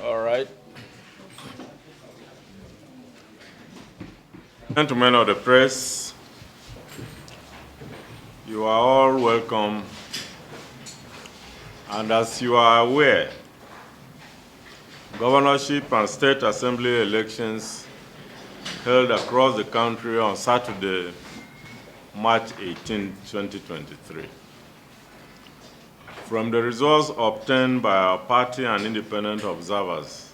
All right. Gentlemen of the press, you are all welcome. And as you are aware, governorship and state assembly elections held across the country on Saturday, March 18, 2023. From the results obtained by our party and independent observers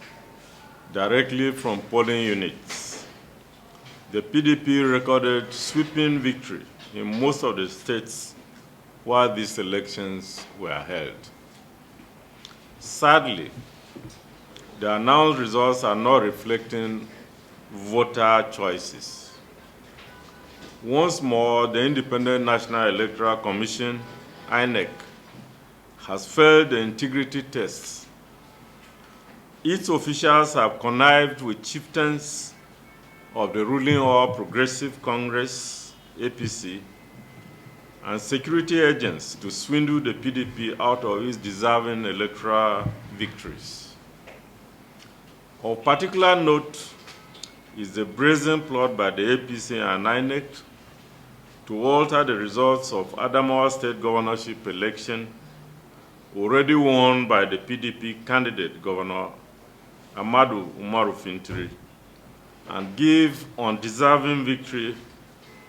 directly from polling units, the PDP recorded sweeping victory in most of the states where these elections were held. Sadly, the announced results are not reflecting voter choices. Once more, the Independent National Electoral Commission, INEC, has failed the integrity tests. Its officials have connived with chieftains of the ruling All Progressive Congress, APC, and security agents to swindle the PDP out of its deserving electoral victories. Of particular note is the brazen plot by the APC and INEC to alter the results of Adamawa State governorship election already won by the PDP candidate, Governor Ahmadu Umaru Fintiri, and give undeserving victory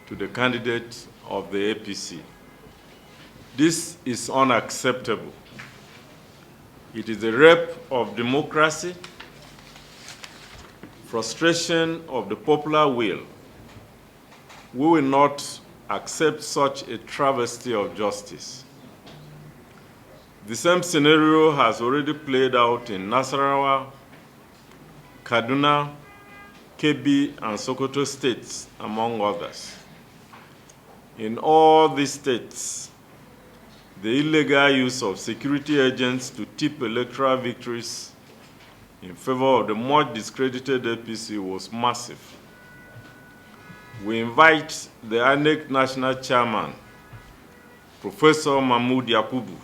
to the candidate of the APC. This is unacceptable. It is a rape of democracy, frustration of the popular will. We will not accept such a travesty of justice. The same scenario has already played out in Nasarawa, Kaduna, Kebbi, and Sokoto states, among others. In all these states, the illegal use of security agents to tip electoral victories in favor of the much discredited APC was massive. We invite the INEC National Chairman, Professor Mahmoud Yakubu,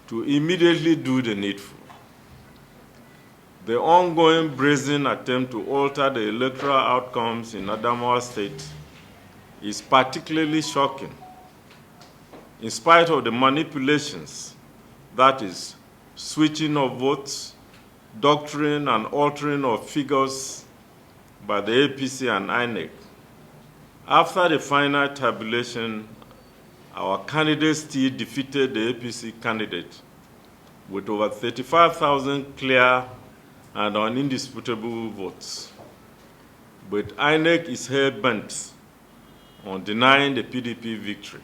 to immediately do the needful. The ongoing brazen attempt to alter the electoral outcomes in Adamawa State is particularly shocking. In spite of the manipulations, that is, switching of votes, doctrine, and altering of figures by the APC and INEC, after the final tabulation, our candidate still defeated the APC candidate with over 35,000 clear and indisputable votes. But INEC is hell-bent on denying the PDP victory.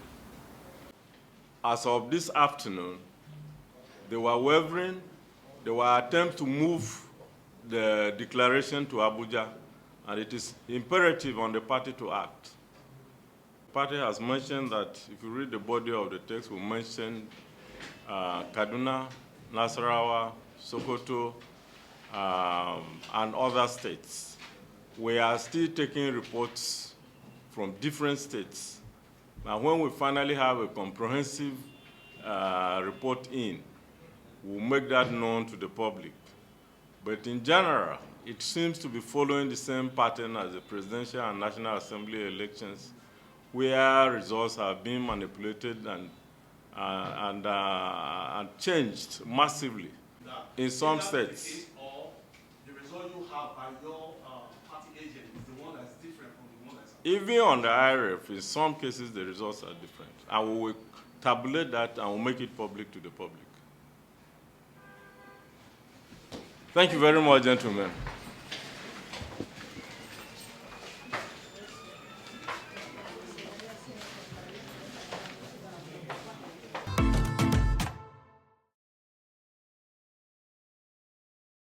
As of this afternoon, they were wavering. There were attempts to move the declaration to Abuja, and it is imperative on the party to act. The party has mentioned that, if you read the body of the text, we mentioned Kaduna, Nasarawa, Sokoto, and other states. We are still taking reports from different states. Now, when we finally have a comprehensive report in, we'll make that known to the public. But in general, it seems to be following the same pattern as the presidential and National Assembly elections, where results have been manipulated and changed massively in some states. Or the result you have by your party agent is the one that's different from the one that's... Even on the IRF, in some cases, the results are different. And we will tabulate that and we'll make it public to the public. Thank you very much, gentlemen.